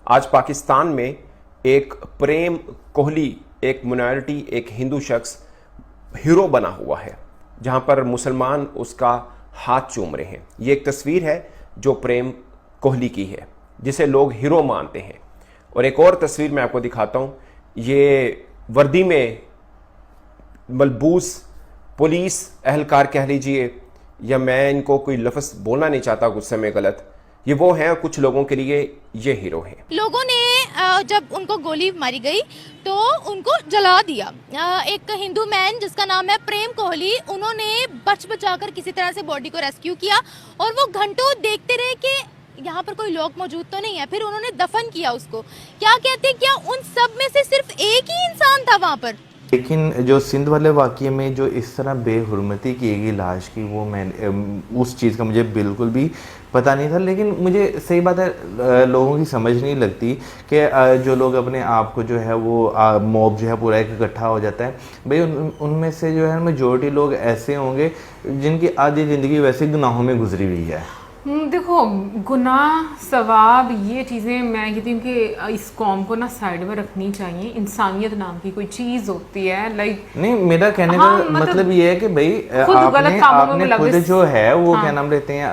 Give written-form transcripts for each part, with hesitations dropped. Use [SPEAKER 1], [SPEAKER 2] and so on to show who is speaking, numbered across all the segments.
[SPEAKER 1] आज पाकिस्तान में एक प्रेम कोहली, एक माइनॉरिटी, एक हिंदू शख्स हीरो बना हुआ है, जहां पर मुसलमान उसका हाथ चूम रहे हैं। ये एक तस्वीर है जो प्रेम कोहली की है, जिसे लोग हीरो मानते हैं। और एक और तस्वीर मैं आपको दिखाता हूं। ये वर्दी में मलबूस पुलिस अहलकार कह लीजिए, या मैं इनको कोई लफ्ज़ बोलना नहीं चाहता गुस्से में गलत, ये वो हैं, कुछ लोगों के लिए ये हीरो हैं।
[SPEAKER 2] लोगों ने जब उनको गोली मारी गई तो उनको जला दिया। एक हिंदू मैन जिसका नाम है प्रेम कोहली, उन्होंने बचाकर किसी तरह से बॉडी को रेस्क्यू किया और वो घंटों देखते रहे कि यहाँ पर कोई लोग मौजूद तो नहीं है। फिर उन्होंने दफन किया उसको। क्या कहते हैं, क्या उन सब में से सिर्फ एक ही इंसान था वहाँ पर?
[SPEAKER 3] लेकिन जो सिंध वाले वाक़ये में जो इस तरह बेहुरमती की गई लाश की, वो मैं उस चीज़ का मुझे बिल्कुल भी पता नहीं था। लेकिन मुझे सही बात है, लोगों की समझ नहीं लगती कि जो लोग अपने आप को जो है वो मॉब जो है पूरा एक इकट्ठा हो जाता है भाई, उनमें से जो है मेजॉरिटी लोग ऐसे होंगे जिनकी आधी ज़िंदगी वैसे गुनाहों में गुजरी हुई है।
[SPEAKER 4] देखो, गुनाह सवाब ये चीज़ें मैं कहती हूँ कि इस कौम को ना साइड में रखनी चाहिए। इंसानियत नाम की कोई चीज़ होती है, लाइक
[SPEAKER 3] नहीं, मेरा कहने का मतलब ये है कि भाई आपने खुद जो है वो क्या नाम लेते हैं,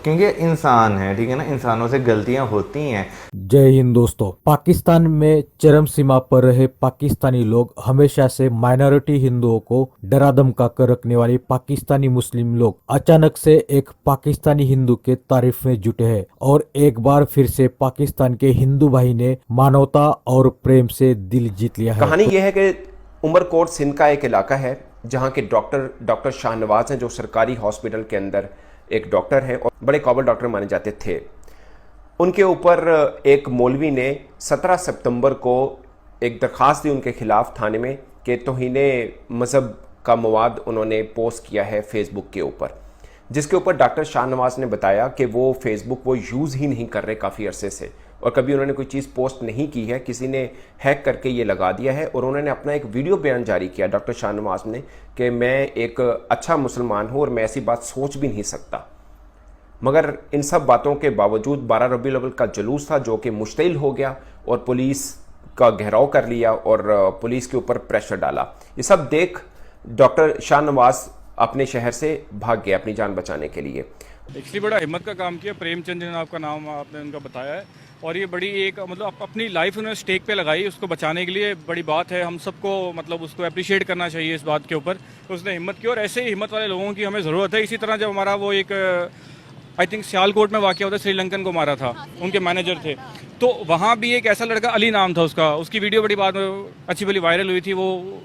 [SPEAKER 3] क्योंकि इंसान है, ठीक है ना, इंसानों से गलतियां होती हैं।
[SPEAKER 5] जय हिंद दोस्तों। पाकिस्तान में चरम सीमा पर रहे पाकिस्तानी लोग हमेशा से माइनॉरिटी हिंदुओं को डरा धमका कर रखने वाले पाकिस्तानी मुस्लिम लोग अचानक से एक पाकिस्तानी हिंदू के तारीफ में जुटे हैं और एक बार फिर से पाकिस्तान के हिंदू भाई ने मानवता और प्रेम से दिल जीत लिया है।
[SPEAKER 1] कहानी यह है कि उमरकोट सिंध का एक इलाका है जहां के डॉक्टर शाहनवाज हैं, जो सरकारी हॉस्पिटल के अंदर एक डॉक्टर हैं और बड़े काबिल डॉक्टर माने जाते थे। उनके ऊपर एक मौलवी ने 17 सितंबर को एक दरख्वास्त दी उनके खिलाफ थाने में कि तौहीने मज़हब का मवाद उन्होंने पोस्ट किया है फेसबुक के ऊपर, जिसके ऊपर डॉक्टर शाहनवाज ने बताया कि वो फेसबुक वो यूज़ ही नहीं कर रहे काफ़ी अरसे से, और कभी उन्होंने कोई चीज़ पोस्ट नहीं की है, किसी ने हैक करके ये लगा दिया है। और उन्होंने अपना एक वीडियो बयान जारी किया डॉक्टर शाहनवाज ने कि मैं एक अच्छा मुसलमान हूँ और मैं ऐसी बात सोच भी नहीं सकता। मगर इन सब बातों के बावजूद 12 रबीउल अव्वल का जुलूस था जो कि मुश्तिल हो गया और पुलिस का घेराव कर लिया और पुलिस के ऊपर प्रेशर डाला। ये सब देख डॉक्टर शाहनवाज अपने शहर से भाग गए अपनी जान बचाने के लिए।
[SPEAKER 6] एक्चुअली बड़ा हिम्मत का काम किया। प्रेमचंद जनाब का नाम आपने उनका बताया है और ये बड़ी एक मतलब अपनी लाइफ उन्होंने स्टेक पे लगाई उसको बचाने के लिए। बड़ी बात है, हम सबको मतलब उसको अप्रिशिएट करना चाहिए इस बात के ऊपर। तो उसने हिम्मत की और ऐसे ही हिम्मत वाले लोगों की हमें ज़रूरत है। इसी तरह जब हमारा वो एक आई थिंक सियालकोट में वाक़या होता, श्रीलंकन को मारा था, उनके मैनेजर थे, तो वहाँ भी एक ऐसा लड़का अली नाम था उसका, उसकी वीडियो बड़ी बात अच्छी भली वायरल हुई थी, वो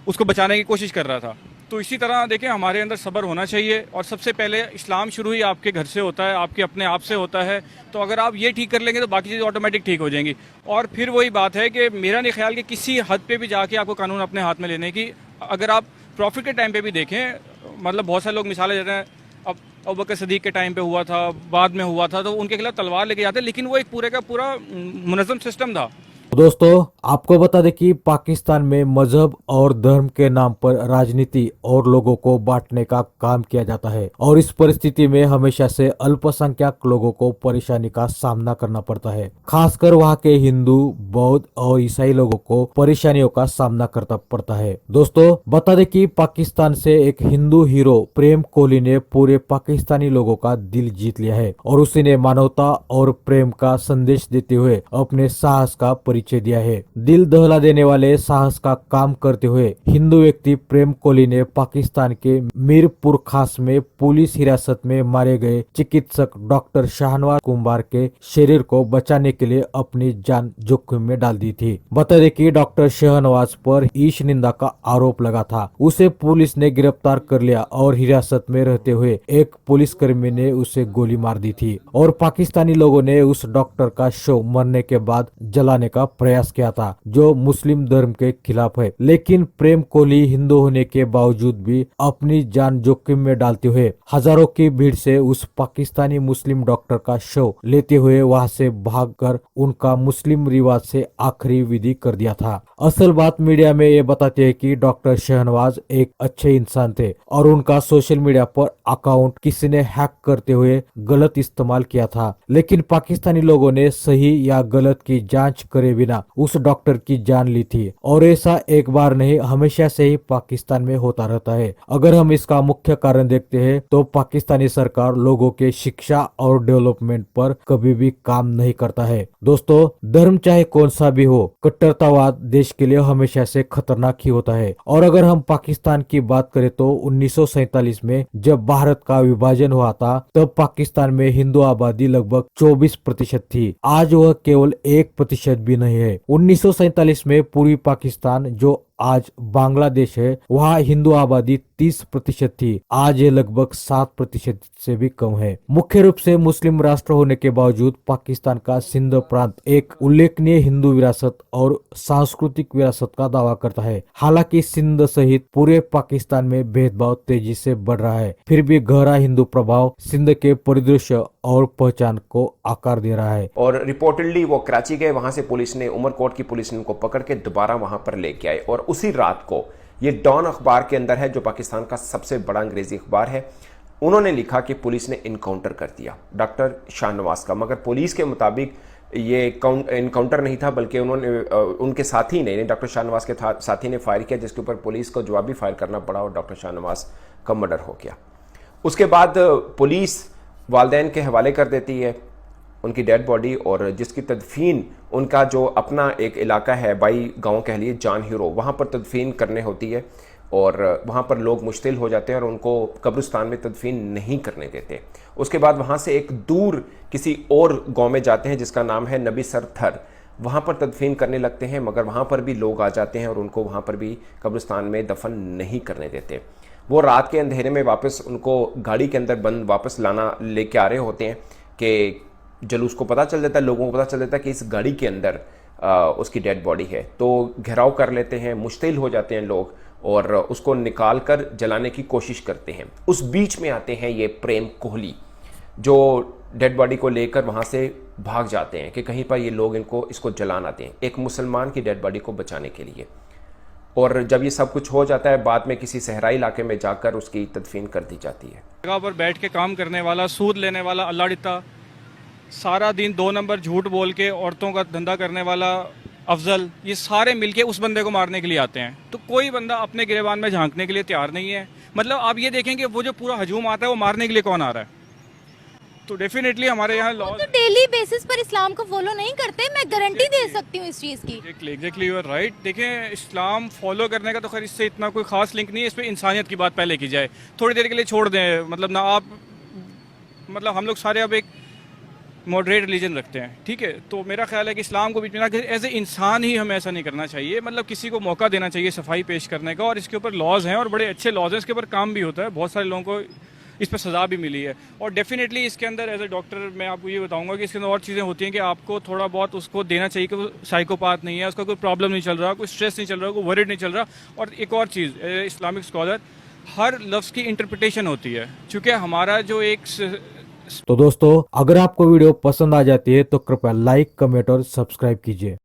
[SPEAKER 6] उसको बचाने की कोशिश कर रहा था। तो इसी तरह देखें, हमारे अंदर सब्र होना चाहिए और सबसे पहले इस्लाम शुरू ही आपके घर से होता है, आपके अपने आप से होता है। तो अगर आप ये ठीक कर लेंगे तो बाकी चीज़ें ऑटोमेटिक ठीक हो जाएंगी। और फिर वही बात है कि मेरा नहीं ख्याल कि किसी हद पे भी जाके आपको कानून अपने हाथ में लेने की, अगर आप प्रॉफिट के टाइम पे भी देखें, मतलब बहुत सारे लोग मिसालें दे रहे हैं, अब अबू बकर सदीक के टाइम पे हुआ था, बाद में हुआ था, तो उनके खिलाफ तलवार लेके जाते, लेकिन वो एक पूरे का पूरा मुनज़्ज़म सिस्टम था।
[SPEAKER 5] दोस्तों, आपको बता दें कि पाकिस्तान में मजहब और धर्म के नाम पर राजनीति और लोगों को बांटने का काम किया जाता है और इस परिस्थिति में हमेशा से अल्पसंख्यक लोगों को परेशानी का सामना करना पड़ता है। खासकर वहाँ के हिंदू, बौद्ध और ईसाई लोगों को परेशानियों का सामना करना पड़ता है। दोस्तों, बता दें कि पाकिस्तान से एक हिंदू हीरो प्रेम कोहली ने पूरे पाकिस्तानी लोगों का दिल जीत लिया है और उसी ने मानवता और प्रेम का संदेश देते हुए अपने साहस का परिचय दिया है। दिल दहला देने वाले साहस का काम करते हुए हिंदू व्यक्ति प्रेम कोहली ने पाकिस्तान के मीरपुर खास में पुलिस हिरासत में मारे गए चिकित्सक डॉक्टर शाहनवाज कुंभार के शरीर को बचाने के लिए अपनी जान जोखिम में डाल दी थी। बता दें कि डॉक्टर शाहनवाज पर ईश निंदा का आरोप लगा था। उसे पुलिस ने गिरफ्तार कर लिया और हिरासत में रहते हुए एक पुलिसकर्मी ने उसे गोली मार दी थी और पाकिस्तानी लोगों ने उस डॉक्टर का शव मरने के बाद जलाने का प्रयास किया था जो मुस्लिम धर्म के खिलाफ है। लेकिन प्रेम कोहली हिंदू होने के बावजूद भी अपनी जान जोखिम में डालते हुए हजारों की भीड़ से उस पाकिस्तानी मुस्लिम डॉक्टर का शव लेते हुए वहां से भागकर उनका मुस्लिम रिवाज से आखिरी विधि कर दिया था। असल बात मीडिया में ये बताते हैं कि डॉक्टर शहनवाज एक अच्छे इंसान थे और उनका सोशल मीडिया पर अकाउंट किसी ने हैक करते हुए गलत इस्तेमाल किया था। लेकिन पाकिस्तानी लोगों ने सही या गलत की जांच करे बिना उस डॉक्टर की जान ली थी और ऐसा एक बार नहीं हमेशा से ही पाकिस्तान में होता रहता है। अगर हम इसका मुख्य कारण देखते हैं तो पाकिस्तानी सरकार लोगों के शिक्षा और डेवलपमेंट पर कभी भी काम नहीं करता है। दोस्तों, धर्म चाहे कौन सा भी हो, कट्टरतावाद देश के लिए हमेशा से खतरनाक ही होता है। और अगर हम पाकिस्तान की बात करें तो 1947 में जब भारत का विभाजन हुआ था तब पाकिस्तान में हिंदू आबादी लगभग 24% थी। आज वह केवल 1% भी नहीं है। 1947 में पूर्वी पाकिस्तान जो आज बांग्लादेश है वहाँ हिंदू आबादी 30% थी। आज ये लगभग 7% से भी कम है। मुख्य रूप से मुस्लिम राष्ट्र होने के बावजूद पाकिस्तान का सिंध प्रांत एक उल्लेखनीय हिंदू विरासत और सांस्कृतिक विरासत का दावा करता है। हालांकि सिंध सहित पूरे पाकिस्तान में भेदभाव तेजी से बढ़ रहा है, फिर भी गहरा हिंदू प्रभाव सिंध के परिदृश्य और पहचान को आकार दे रहा है।
[SPEAKER 1] और रिपोर्टेडली वो कराची गए, वहां से पुलिस ने, उमरकोट की पुलिस ने उनको पकड़ के दोबारा वहां पर लेके आए और उसी रात को ये डॉन अखबार के अंदर है जो पाकिस्तान का सबसे बड़ा अंग्रेजी अखबार है, उन्होंने लिखा कि पुलिस ने इनकाउंटर कर दिया डॉक्टर शाहनवाज का। मगर पुलिस के मुताबिक ये इनकाउंटर नहीं था, बल्कि उन्होंने उनके साथी ने, डॉक्टर शाहनवाज के साथी ने फायर किया, जिसके ऊपर पुलिस को जवाबी फायर करना पड़ा और डॉक्टर शाहनवाज का मर्डर हो गया। उसके बाद पुलिस वालिदैन के हवाले कर देती है उनकी डेड बॉडी, और जिसकी तदफीन उनका जो अपना एक इलाका है, बाई गांव कह लिए, जान हीरो, वहाँ पर तदफीन करने होती है और वहाँ पर लोग मुश्तिल हो जाते हैं और उनको कब्रिस्तान में तदफीन नहीं करने देते। उसके बाद वहाँ से एक दूर किसी और गांव में जाते हैं जिसका नाम है नबी सर थर, वहाँ पर तदफीन करने लगते हैं, मगर वहाँ पर भी लोग आ जाते हैं और उनको वहाँ पर भी कब्रिस्तान में दफन नहीं करने देते। वो रात के अंधेरे में वापस उनको गाड़ी के अंदर बंद वापस लाना लेके आ रहे होते हैं कि जलूस को पता चल जाता है, लोगों को पता चल जाता है कि इस गाड़ी के अंदर उसकी डेड बॉडी है, तो घेराव कर लेते हैं, मुश्तिल हो जाते हैं लोग और उसको निकाल कर जलाने की कोशिश करते हैं। उस बीच में आते हैं ये प्रेम कोहली जो डेड बॉडी को लेकर वहाँ से भाग जाते हैं कि कहीं पर ये लोग इसको जला ना दें, एक मुसलमान की डेड बॉडी को बचाने के लिए। और जब ये सब कुछ हो जाता है, बाद में किसी सहराई इलाके में जाकर उसकी तदफीन कर दी जाती है।
[SPEAKER 6] जगह पर बैठ के काम करने वाला, सूद लेने वाला, अल्लाडिता, सारा दिन 2 नंबर झूठ बोल के औरतों का धंधा करने वाला अफजल, ये सारे मिलके उस बंदे को मारने के लिए आते हैं। तो कोई बंदा अपने गिरेबान में झांकने के लिए तैयार नहीं है। मतलब आप ये देखें कि वो जो पूरा हजूम आता है वो मारने के लिए कौन आ रहा है। तो डेफिनेटली हमारे यहाँ लॉ
[SPEAKER 2] तो डेली बेसिस पर इस्लाम को फॉलो नहीं करते, मैं गारंटी दे सकती हूँ इस चीज़ की।
[SPEAKER 6] Exactly you are right. देखें, इस्लाम फॉलो करने का तो खैर इससे इतना कोई खास लिंक नहीं है, इस पर इंसानियत की बात पहले की जाए, थोड़ी देर के लिए छोड़ दें। मतलब ना आप, मतलब हम लोग सारे अब एक मॉडरेट रिलीजन रखते हैं, ठीक है। तो मेरा ख्याल है कि इस्लाम को बीच में एज ए इंसान ही हमें ऐसा नहीं करना चाहिए। मतलब किसी को मौका देना चाहिए सफाई पेश करने का, और इसके ऊपर लॉज हैं और बड़े अच्छे लॉज हैं, इसके ऊपर काम भी होता है, बहुत सारे लोगों को इस पर सज़ा भी मिली है। और डेफिनेटली इसके अंदर एज ए डॉक्टर मैं आपको ये बताऊंगा कि इसके अंदर और चीज़ें होती हैं कि आपको थोड़ा बहुत उसको देना चाहिए कि वो साइकोपाथ नहीं है, उसका कोई प्रॉब्लम नहीं चल रहा, कोई स्ट्रेस नहीं चल रहा, कोई वरीड नहीं चल रहा। और एक और चीज़, इस्लामिक स्कॉलर, हर लफ्ज़ की इंटरप्रिटेशन होती है, चूँकि हमारा जो एक
[SPEAKER 5] तो दोस्तों, अगर आपको वीडियो पसंद आ जाती है तो कृपया लाइक, कमेंट और सब्सक्राइब कीजिए।